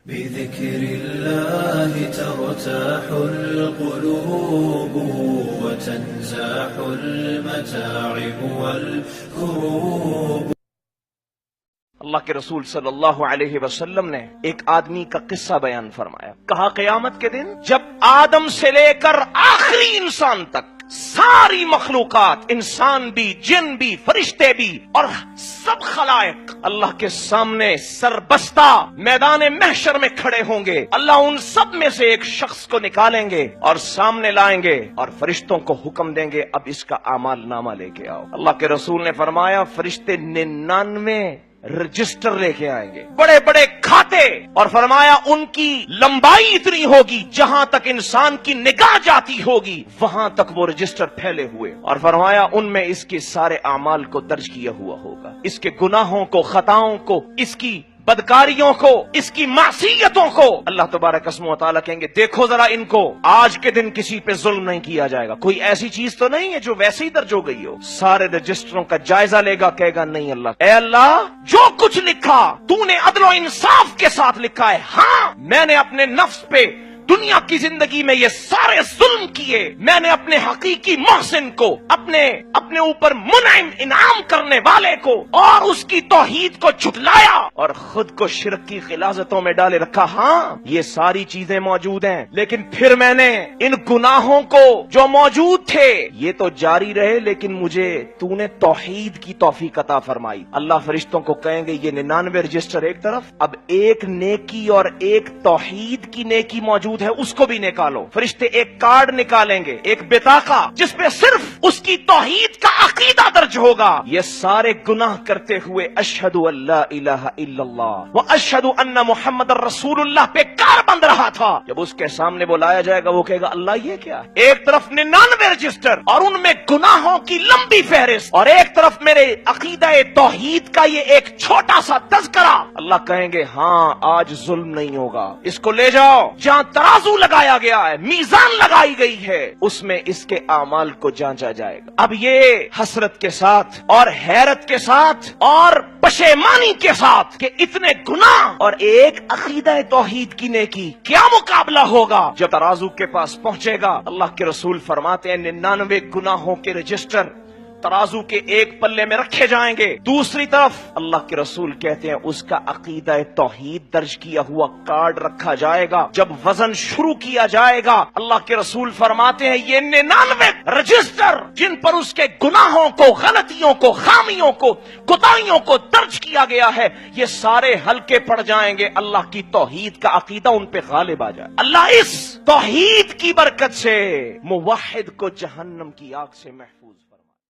بذكر الله ترتاح القلوب وتنزاح المتاعب والكروب۔ اللہ کے رسول صلی اللہ علیہ وسلم نے ایک آدمی کا قصہ بیان فرمایا، کہا قیامت کے دن جب آدم سے لے کر آخری انسان تک ساری مخلوقات، انسان بھی، جن بھی، فرشتے بھی اور سب خلائق اللہ کے سامنے سربستہ میدان محشر میں کھڑے ہوں گے، اللہ ان سب میں سے ایک شخص کو نکالیں گے اور سامنے لائیں گے اور فرشتوں کو حکم دیں گے اب اس کا اعمال نامہ لے کے آؤ۔ اللہ کے رسول نے فرمایا فرشتے 99 رجسٹر لے کے آئیں گے، بڑے بڑے کھاتے، اور فرمایا ان کی لمبائی اتنی ہوگی جہاں تک انسان کی نگاہ جاتی ہوگی وہاں تک وہ رجسٹر پھیلے ہوئے، اور فرمایا ان میں اس کے سارے اعمال کو درج کیا ہوا ہوگا، اس کے گناہوں کو، خطاؤں کو، اس کی بدکاریوں کو، اس کی معصیتوں کو۔ اللہ تبارک اسمہ و تعالیٰ کہیں گے دیکھو ذرا ان کو، آج کے دن کسی پہ ظلم نہیں کیا جائے گا، کوئی ایسی چیز تو نہیں ہے جو ویسے ہی درج ہو گئی ہو۔ سارے رجسٹروں کا جائزہ لے گا، کہے گا نہیں اللہ، اے اللہ جو کچھ لکھا تو نے عدل و انصاف کے ساتھ لکھا ہے، ہاں میں نے اپنے نفس پہ دنیا کی زندگی میں یہ سارے ظلم کیے، میں نے اپنے حقیقی محسن کو، اپنے اوپر منعم انعام کرنے والے کو اور اس کی توحید کو جھٹلایا اور خود کو شرک کی غلاظتوں میں ڈالے رکھا۔ ہاں یہ ساری چیزیں موجود ہیں، لیکن پھر میں نے ان گناہوں کو جو موجود تھے یہ تو جاری رہے، لیکن مجھے تو نے توحید کی توفیق عطا فرمائی۔ اللہ فرشتوں کو کہیں گے یہ 99 رجسٹر ایک طرف، اب ایک نیکی اور ایک توحید کی نیکی موجود ہے، اس کو بھی نکالو۔ فرشتے ایک کارڈ نکالیں گے، ایک بطاقہ جس پہ صرف اس کی توحید کا عقیدہ درج ہوگا، یہ سارے گناہ کرتے ہوئے اشہد ان لا الہ الا اللہ و اشہد ان محمد رسول اللہ پہ کار بند رہا تھا، جب اس کے سامنے وہ لایا جائے گا وہ کہے گا اللہ یہ کیا ہے؟ ایک طرف 99 رجسٹر اور ان میں گناہوں کی لمبی فہرست، اور ایک طرف میرے عقیدہ توحید کا یہ ایک چھوٹا سا تذکرہ۔ اللہ کہیں گے ہاں آج ظلم نہیں ہوگا، اس کو لے جاؤ جہاں ترازو لگایا گیا ہے، میزان لگائی گئی ہے، اس میں اس کے اعمال کو جانچا جائے گا۔ اب یہ حسرت کے ساتھ اور حیرت کے ساتھ اور پشیمانی کے ساتھ کہ اتنے گناہ اور ایک عقیدہ توحید کی نیکی، کیا مقابلہ ہوگا جب ترازو کے پاس پہنچے گا؟ اللہ کے رسول فرماتے ہیں 99 گناہوں کے رجسٹر ترازو کے ایک پلے میں رکھے جائیں گے، دوسری طرف اللہ کے رسول کہتے ہیں اس کا عقیدہ توحید درج کیا ہوا کارڈ رکھا جائے گا۔ جب وزن شروع کیا جائے گا اللہ کے رسول فرماتے ہیں یہ 99 رجسٹر جن پر اس کے گناہوں کو، غلطیوں کو، خامیوں کو، کوتاہیوں کو درج کیا گیا ہے یہ سارے ہلکے پڑ جائیں گے، اللہ کی توحید کا عقیدہ ان پہ غالب آ جائے۔ اللہ اس توحید کی برکت سے موحد کو جہنم کی آگ سے محفوظ